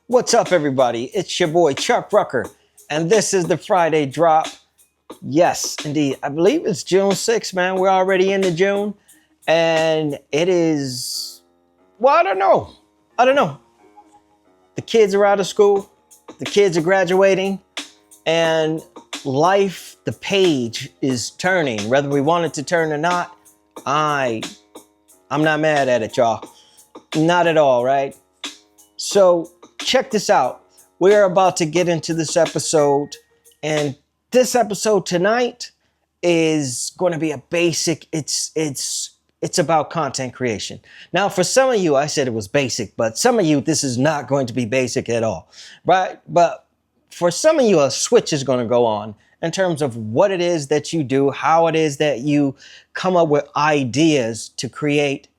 What's up, everybody? It's your boy Chuck Rucker, and this is the Friday drop. Yes, indeed. I believe it's June 6th, man. We're already into June, and it is, well, I don't know. The kids are out of school, the kids are graduating, and life, the page is turning. Whether we want it to turn or not, I'm not mad at it, y'all. Not at all, right? So check this out. We're about to get into this episode, and this episode tonight is going to be a basic. It's about content creation. Now, for some of you, I said it was basic, but some of you, this is not going to be basic at all, right? But for some of you, a switch is going to go on in terms of what it is that you do, how it is that you come up with ideas to create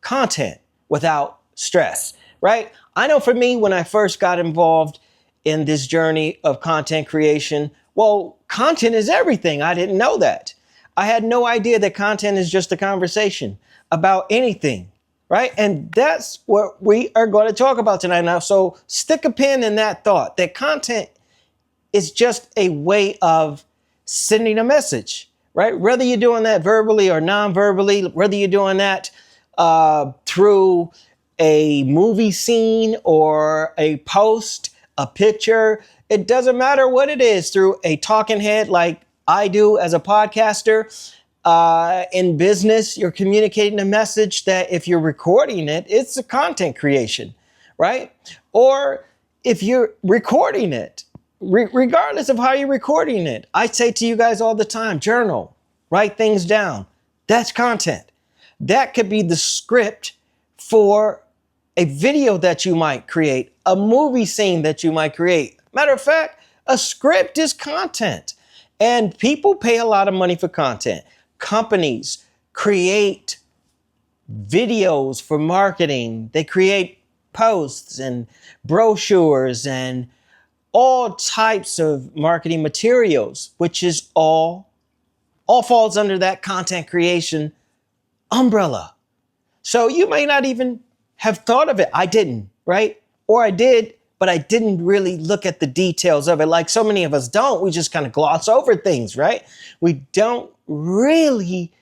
content without stress, right? I know for me, when I first got involved in this journey of content creation, well, content is everything. I didn't know that. I had no idea that content is just a conversation about anything, right? And that's what we are going to talk about tonight. Now, so stick a pin in that thought, that content is just a way of sending a message, right? Whether you're doing that verbally or non-verbally, whether you're doing that through a movie scene or a post, a picture, it doesn't matter what it is, through a talking head like I do as a podcaster. In business, you're communicating a message that if you're recording it, it's a content creation, right? Or if you're recording it, regardless of how you're recording it, I say to you guys all the time, journal, write things down. That's content. That could be the script for a video that you might create, a movie scene that you might create. Matter of fact, a script is content, and people pay a lot of money for content. Companies create videos for marketing. They create posts and brochures and all types of marketing materials, which is all falls under that content creation umbrella. So you may not even have thought of it. I didn't, right? Or I did, but I didn't really look at the details of it. Like so many of us don't. We just kind of gloss over things, right? We don't really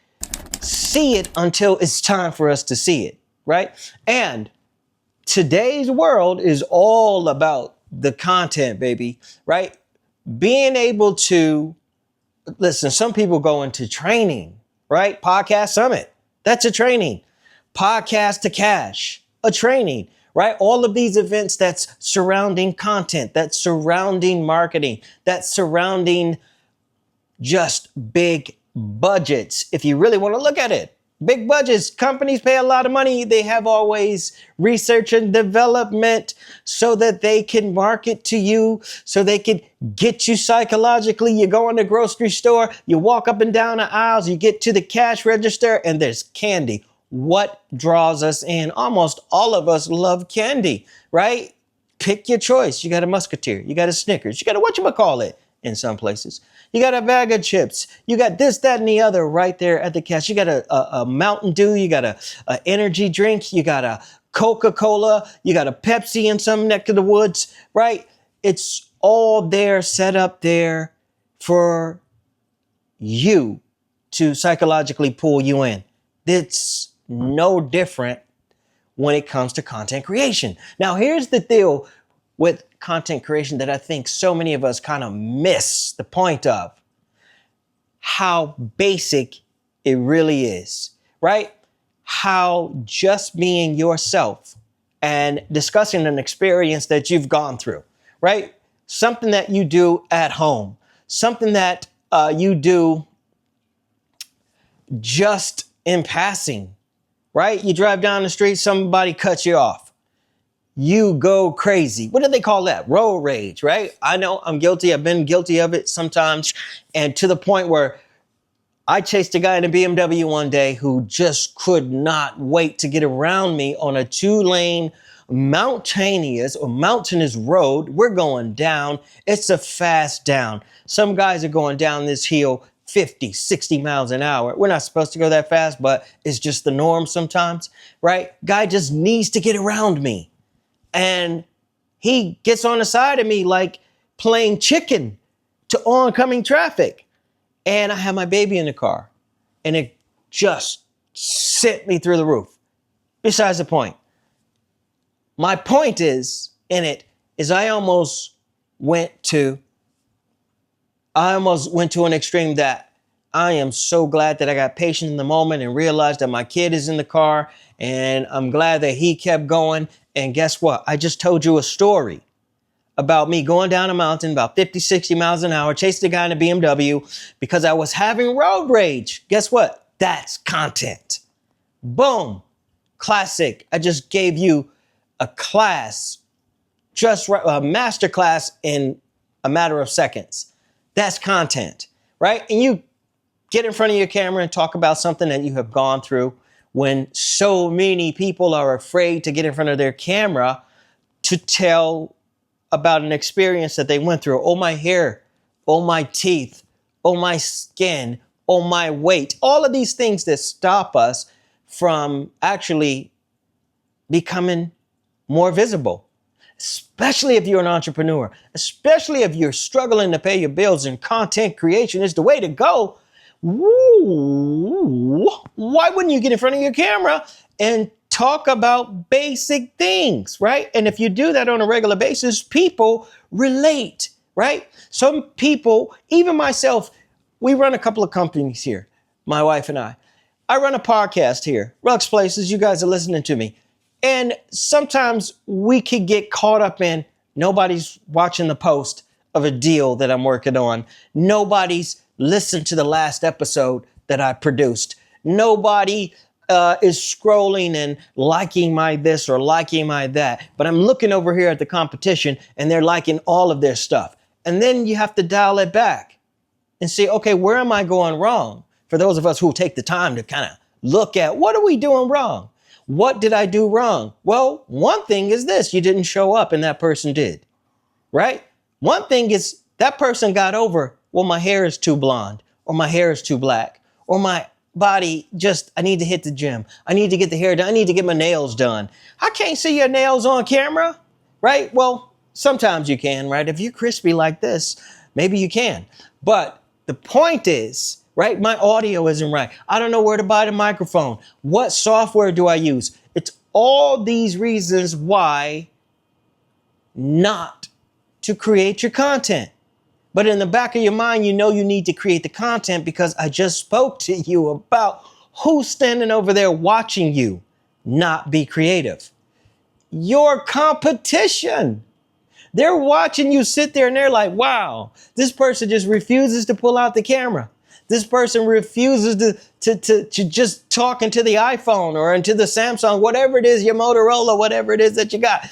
see it until it's time for us to see it, right? And today's world is all about the content, baby, right? Being able to, listen, some people go into training, right? Podcast Summit, that's a training. Podcast to Cash, a training, right? All of these events that's surrounding content, that's surrounding marketing, that's surrounding just big budgets. If you really want to look at it, big budgets, companies pay a lot of money. They have always research and development so that they can market to you, so they can get you psychologically. You go in the grocery store, you walk up and down the aisles, you get to the cash register, and there's candy. What draws us in? Almost all of us love candy, right? Pick your choice. You got a Musketeer, you got a Snickers, you got a whatchamacallit in some places. You got a bag of chips. You got this, that, and the other right there at the cash. You got a Mountain Dew. You got a energy drink. You got a Coca-Cola. You got a Pepsi in some neck of the woods, right? It's all there, set up there for you to psychologically pull you in. It's no different when it comes to content creation. Now, here's the deal with content creation that I think so many of us kind of miss the point of: how basic it really is, right? How just being yourself and discussing an experience that you've gone through, right? Something that you do at home, something that you do just in passing, right? You drive down the street, somebody cuts you off. You go crazy. What do they call that? Road rage, right? I know I'm guilty. I've been guilty of it sometimes. And to the point where I chased a guy in a BMW one day who just could not wait to get around me on a 2-lane mountainous road. We're going down. It's a fast down. Some guys are going down this hill 50, 60 miles an hour. We're not supposed to go that fast, but it's just the norm sometimes, right? Guy just needs to get around me. And he gets on the side of me like playing chicken to oncoming traffic. And I have my baby in the car, and it just sent me through the roof. Besides the point. My point is, in it, is I almost went to an extreme that I am so glad that I got patient in the moment and realized that my kid is in the car, and I'm glad that he kept going. And guess what? I just told you a story about me going down a mountain about 50, 60 miles an hour, chasing a guy in a BMW because I was having road rage. Guess what? That's content. Boom. Classic. I just gave you a class, a master class in a matter of seconds. That's content, right? And you get in front of your camera and talk about something that you have gone through when so many people are afraid to get in front of their camera to tell about an experience that they went through. Oh, my hair. Oh, my teeth. Oh, my skin. Oh, my weight. All of these things that stop us from actually becoming more visible, especially if you're an entrepreneur, especially if you're struggling to pay your bills and content creation is the way to go. Woo. Why wouldn't you get in front of your camera and talk about basic things, right? And if you do that on a regular basis, people relate, right? Some people, even myself, we run a couple of companies here, my wife and I. I run a podcast here, Ruck's Places. You guys are listening to me. And sometimes we could get caught up in nobody's watching the post of a deal that I'm working on. Nobody's listened to the last episode that I produced. Nobody is scrolling and liking my this or liking my that. But I'm looking over here at the competition and they're liking all of their stuff. And then you have to dial it back and say, okay, where am I going wrong? For those of us who take the time to kind of look at what are we doing wrong? What did I do wrong? Well, one thing is this, you didn't show up and that person did, right? One thing is that person got over, well, my hair is too blonde or my hair is too black or my body I need to hit the gym. I need to get the hair done. I need to get my nails done. I can't see your nails on camera, right? Well, sometimes you can, right? If you're crispy like this, maybe you can. But the point is, right? My audio isn't right. I don't know where to buy the microphone. What software do I use? It's all these reasons why not to create your content. But in the back of your mind, you know you need to create the content because I just spoke to you about who's standing over there watching you not be creative. Your competition. They're watching you sit there and they're like, wow, this person just refuses to pull out the camera. This person refuses to just talk into the iPhone or into the Samsung, whatever it is, your Motorola, whatever it is that you got.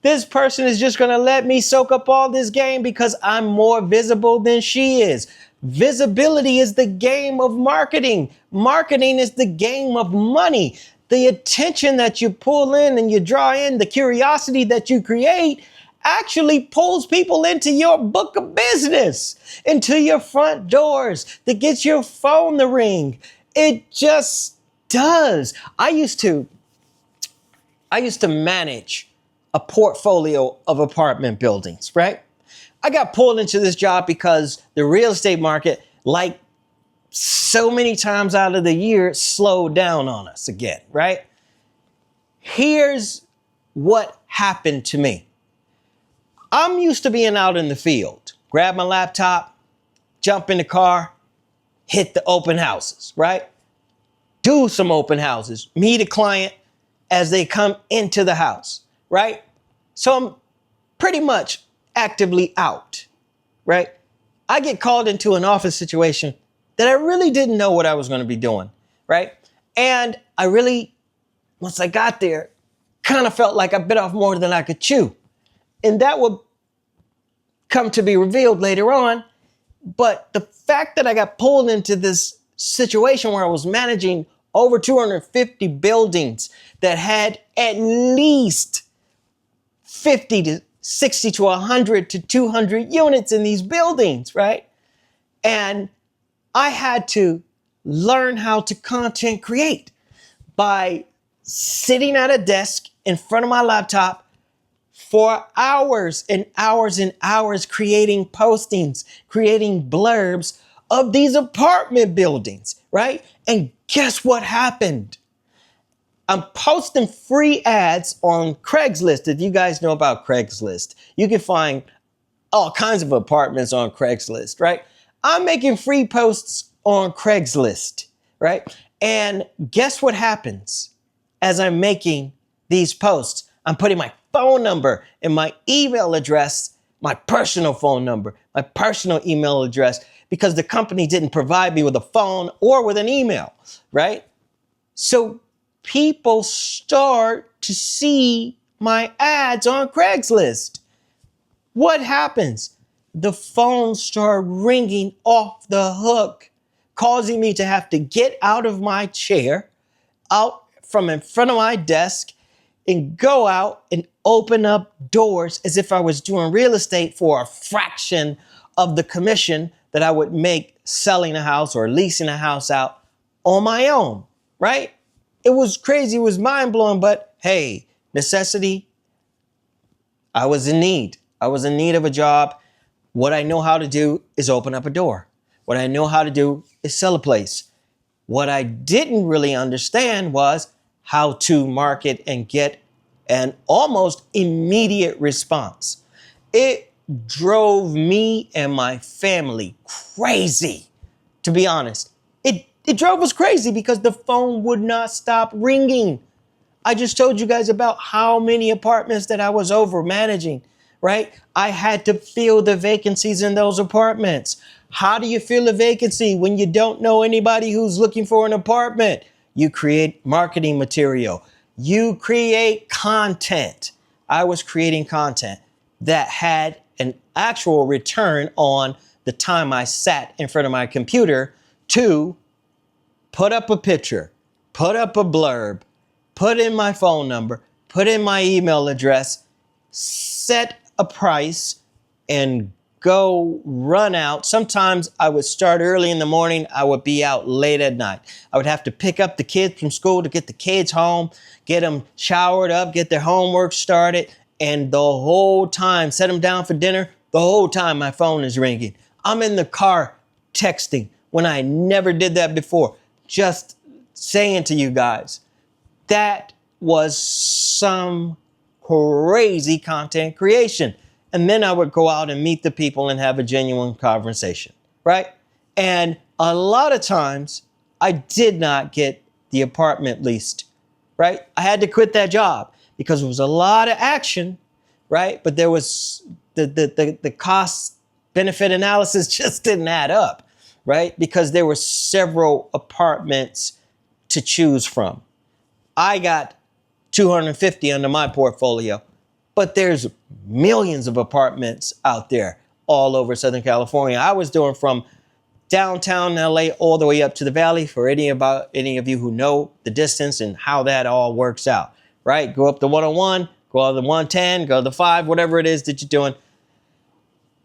This person is just going to let me soak up all this game because I'm more visible than she is. Visibility is the game of marketing. Marketing is the game of money. The attention that you pull in and you draw in, the curiosity that you create actually pulls people into your book of business, into your front doors, that gets your phone to ring. It just does. I used to manage a portfolio of apartment buildings, right? I got pulled into this job because the real estate market, like so many times out of the year, slowed down on us again, right? Here's what happened to me. I'm used to being out in the field, grab my laptop, jump in the car, hit the open houses, right? Do some open houses, meet a client as they come into the house, right? So I'm pretty much actively out, right? I get called into an office situation that I really didn't know what I was going to be doing, right? And I really, once I got there, kind of felt like I bit off more than I could chew. And that would come to be revealed later on. But the fact that I got pulled into this situation where I was managing over 250 buildings that had at least 50 to 60 to 100 to 200 units in these buildings, right? And I had to learn how to content create by sitting at a desk in front of my laptop, for hours and hours and hours creating postings, creating blurbs of these apartment buildings, right? And guess what happened? I'm posting free ads on Craigslist. If you guys know about Craigslist, you can find all kinds of apartments on Craigslist, right? I'm making free posts on Craigslist, right? And guess what happens as I'm making these posts? I'm putting my phone number and my email address, my personal phone number, my personal email address, because the company didn't provide me with a phone or with an email, right? So people start to see my ads on Craigslist. What happens? The phones start ringing off the hook, causing me to have to get out of my chair, out from in front of my desk, and go out and open up doors as if I was doing real estate for a fraction of the commission that I would make selling a house or leasing a house out on my own, right? It was crazy. It was mind blowing, but hey, necessity. I was in need. I was in need of a job. What I know how to do is open up a door. What I know how to do is sell a place. What I didn't really understand was how to market and get an almost immediate response. It drove me and my family crazy, to be honest. It drove us crazy because the phone would not stop ringing. I just told you guys about how many apartments that I was over managing, right? I had to fill the vacancies in those apartments. How do you fill a vacancy when you don't know anybody who's looking for an apartment? You create marketing material. You create content. I was creating content that had an actual return on the time I sat in front of my computer to put up a picture, put up a blurb, put in my phone number, put in my email address, set a price, and go run out. Sometimes I would start early in the morning. I would be out late at night. I would have to pick up the kids from school to get the kids home, get them showered up, get their homework started. And the whole time, set them down for dinner, the whole time my phone is ringing. I'm in the car texting when I never did that before. Just saying to you guys, that was some crazy content creation. And then I would go out and meet the people and have a genuine conversation, right? And a lot of times I did not get the apartment leased, right? I had to quit that job because it was a lot of action, right? But there was the cost benefit analysis just didn't add up, right? Because there were several apartments to choose from. I got 250 under my portfolio, but there's millions of apartments out there all over Southern California. I was doing from downtown LA all the way up to the valley, for any of you who know the distance and how that all works out, right? Go up the 101, go up the 110, go to the 5, whatever it is that you're doing.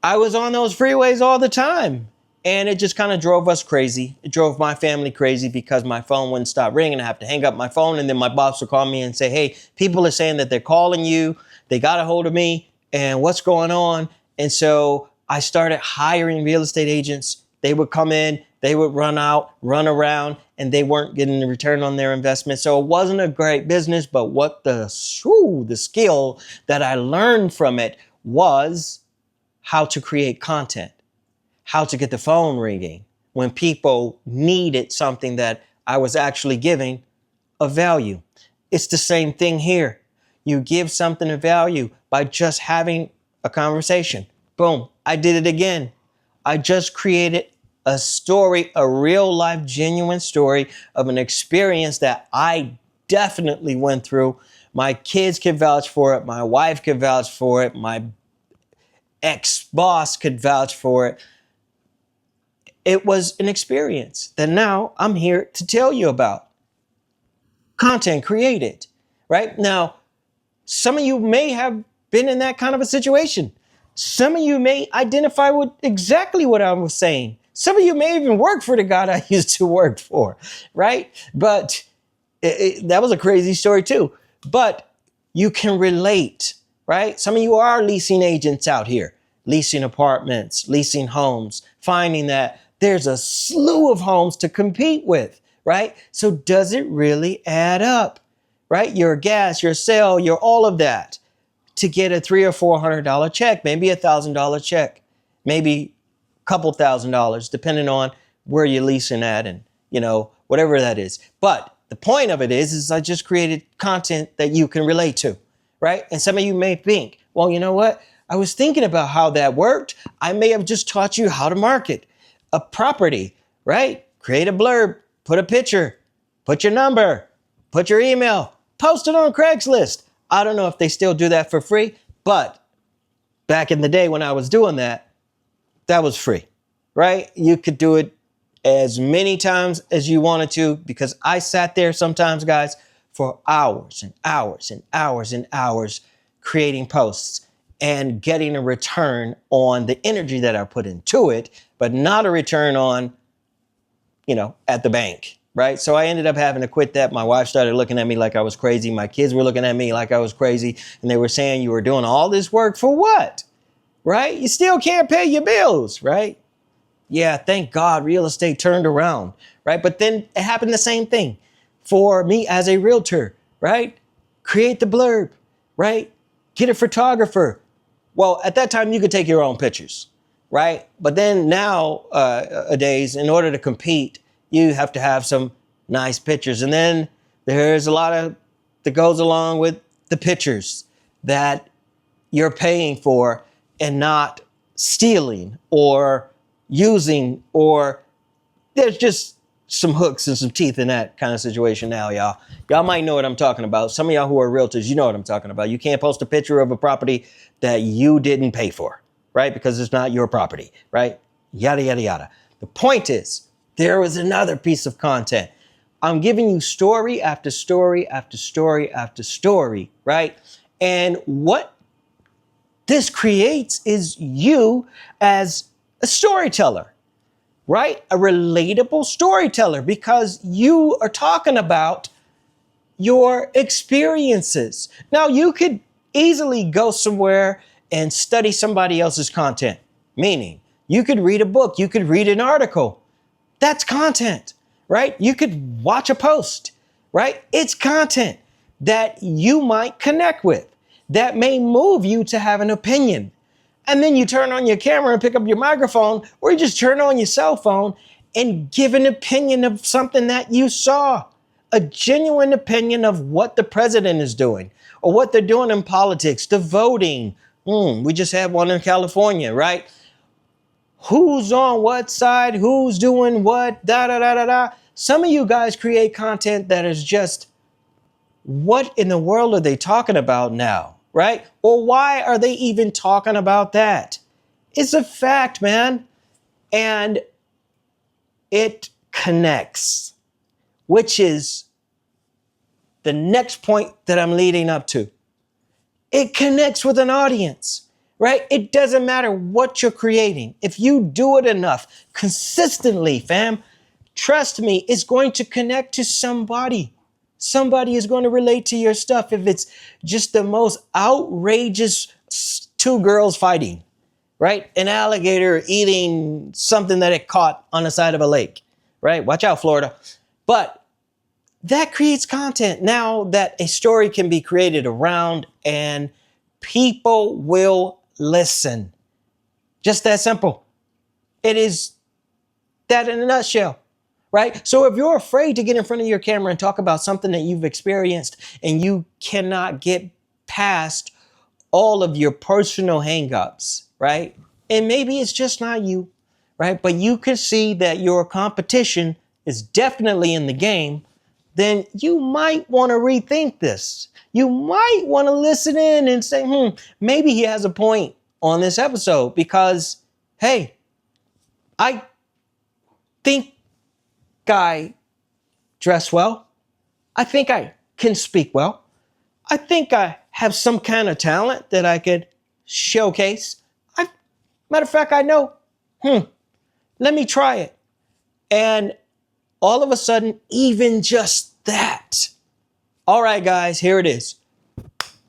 I was on those freeways all the time. And it just kind of drove us crazy. It drove my family crazy because my phone wouldn't stop ringing. I have to hang up my phone, and then my boss would call me and say, hey, people are saying that they're calling you. They got a hold of me, and what's going on? And so I started hiring real estate agents. They would come in, they would run around, and they weren't getting the return on their investment. So it wasn't a great business, but what the skill that I learned from it was how to create content. How to get the phone ringing when people needed something that I was actually giving of value. It's the same thing here. You give something of value by just having a conversation. Boom, I did it again. I just created a story, a real life, genuine story of an experience that I definitely went through. My kids could vouch for it. My wife could vouch for it. My ex-boss could vouch for it. It was an experience that now I'm here to tell you about. Content created, right? Now, some of you may have been in that kind of a situation. Some of you may identify with exactly what I was saying. Some of you may even work for the God I used to work for, right? But that was a crazy story too. But you can relate right? Some of you are leasing agents out here, leasing apartments, leasing homes, finding that there's a slew of homes to compete with, right? So does it really add up, right? Your gas, your sale, your all of that to get a $300 or $400 check, maybe $1,000 check, maybe a couple $1,000, depending on where you're leasing at and, whatever that is. But the point of it is I just created content that you can relate to, right? And some of you may think, well, you know what? I was thinking about how that worked. I may have just taught you how to market a property, right? Create a blurb, put a picture, put your number, put your email, post it on Craigslist. I don't know if they still do that for free, but back in the day when I was doing that, that was free, right? You could do it as many times as you wanted to, because I sat there sometimes, guys, for hours and hours and hours and hours creating posts and getting a return on the energy that I put into it, but not a return on, at the bank, right? So I ended up having to quit that. My wife started looking at me like I was crazy. My kids were looking at me like I was crazy. And they were saying, you were doing all this work for what? Right? You still can't pay your bills, right? Yeah, thank God real estate turned around, right? But then it happened the same thing for me as a realtor, right? Create the blurb, right? Get a photographer. Well, at that time, you could take your own pictures, right? But then nowadays, in order to compete, you have to have some nice pictures. And then there's a lot that goes along with the pictures that you're paying for and not stealing or using, or there's just some hooks and some teeth in that kind of situation now, y'all. Y'all might know what I'm talking about. Some of y'all who are realtors, you know what I'm talking about. You can't post a picture of a property that you didn't pay for, right? Because it's not your property, right? Yada, yada, yada. The point is, there was another piece of content. I'm giving you story after story after story after story, right? And what this creates is you as a storyteller, right? A relatable storyteller, because you are talking about your experiences. Now, you could easily go somewhere and study somebody else's content, meaning you could read a book, you could read an article. That's content, right? You could watch a post, right? It's content that you might connect with, that may move you to have an opinion. And then you turn on your camera and pick up your microphone, or you just turn on your cell phone and give an opinion of something that you saw, a genuine opinion of what the president is doing or what they're doing in politics, the voting. We just had one in California, right? Who's on what side, who's doing what, da, da, da, da, da. Some of you guys create content that is just, what in the world are they talking about now, right? Or why are they even talking about that? It's a fact, man. And it connects, which is the next point that I'm leading up to. It connects with an audience. Right? It doesn't matter what you're creating. If you do it enough, consistently, fam, trust me, it's going to connect to somebody. Somebody is going to relate to your stuff if it's just the most outrageous two girls fighting, right? An alligator eating something that it caught on the side of a lake, right? Watch out, Florida. But that creates content now that a story can be created around, and people will listen. Just that simple. It is that in a nutshell, right? So if you're afraid to get in front of your camera and talk about something that you've experienced and you cannot get past all of your personal hangups, right? And maybe it's just not you, right? But you can see that your competition is definitely in the game, then you might want to rethink this. You might want to listen in and say, maybe he has a point on this episode, because, hey, I think I dress well. I think I can speak well. I think I have some kind of talent that I could showcase. Matter of fact, I know, let me try it. And all of a sudden, even just that. All right, guys, here it is.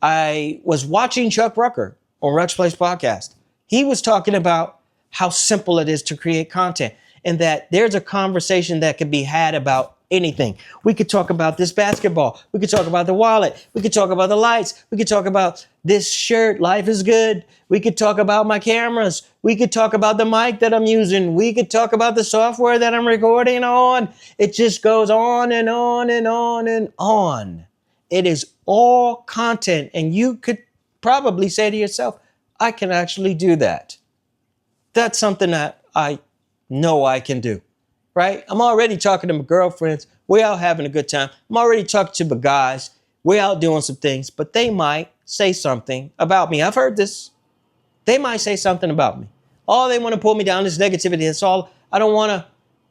I was watching Chuck Rucker on Ruck's Place podcast. He was talking about how simple it is to create content and that there's a conversation that could be had about anything. We could talk about this basketball. We could talk about the wallet. We could talk about the lights. We could talk about this shirt. Life is good. We could talk about my cameras. We could talk about the mic that I'm using. We could talk about the software that I'm recording on. It just goes on and on and on and on. It is all content. And you could probably say to yourself, I can actually do that. That's something that I know I can do, right? I'm already talking to my girlfriends. We're out having a good time. I'm already talking to the guys. We're out doing some things, but they might say something about me. I've heard this. They might say something about me. Oh, they want to pull me down, this negativity. That's all. I don't want to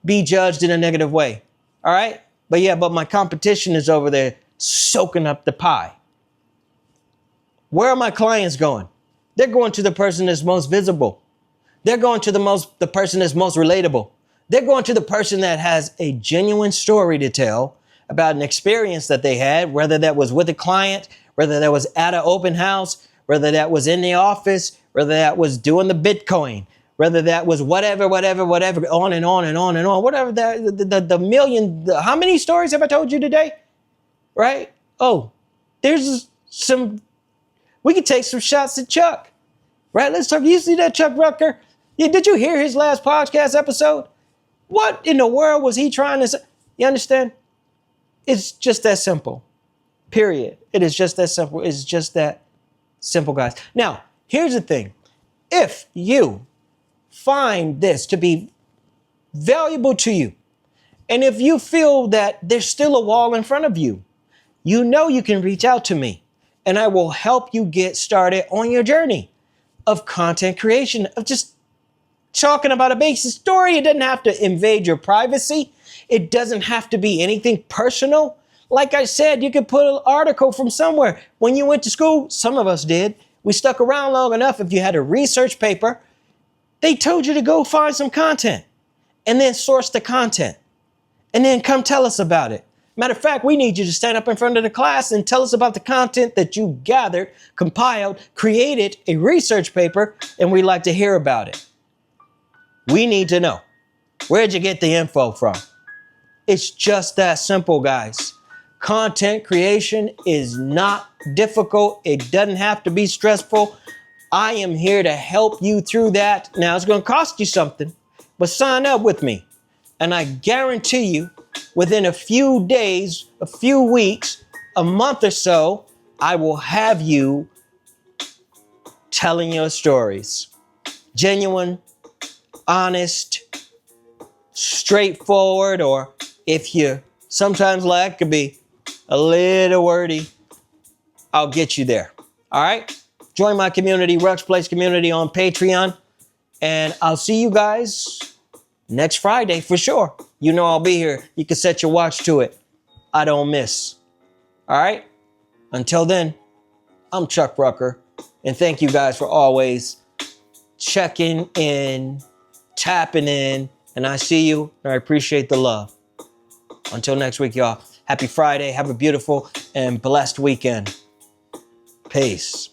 be judged in a negative way. All right? But my competition is over there soaking up the pie. Where are my clients going? They're going to the person that's most visible. They're going to the person that's most relatable. They're going to the person that has a genuine story to tell about an experience that they had, whether that was with a client, whether that was at an open house, whether that was in the office, whether that was doing the Bitcoin, whether that was whatever, on and on and on and on, whatever the million, how many stories have I told you today? Right? Oh, there's some, we could take some shots at Chuck, right? Let's talk. You see that Chuck Rucker? Yeah, did you hear his last podcast episode? What in the world was he trying to say? You understand? It's just that simple. Period. It is just that simple. It's just that simple, guys. Now, here's the thing. If you find this to be valuable to you, and if you feel that there's still a wall in front of you, you know you can reach out to me, and I will help you get started on your journey of content creation, of just talking about a basic story. It doesn't have to invade your privacy. It doesn't have to be anything personal. Like I said, you could put an article from somewhere. When you went to school, some of us did. We stuck around long enough. If you had a research paper, they told you to go find some content and then source the content and then come tell us about it. Matter of fact, we need you to stand up in front of the class and tell us about the content that you gathered, compiled, created a research paper, and we'd like to hear about it. We need to know. Where'd you get the info from? It's just that simple, guys. Content creation is not difficult. It doesn't have to be stressful. I am here to help you through that. Now, it's going to cost you something, but sign up with me. And I guarantee you, within a few days, a few weeks, a month or so, I will have you telling your stories. Genuine, honest, straightforward, or if you sometimes like to be a little wordy, I'll get you there. All right? Join my community, Ruck's Place community on Patreon, and I'll see you guys next Friday for sure. You know I'll be here. You can set your watch to it. I don't miss. All right? Until then, I'm Chuck Rucker, and thank you guys for always checking in, tapping in, and I see you, and I appreciate the love. Until next week, y'all. Happy Friday. Have a beautiful and blessed weekend. Peace.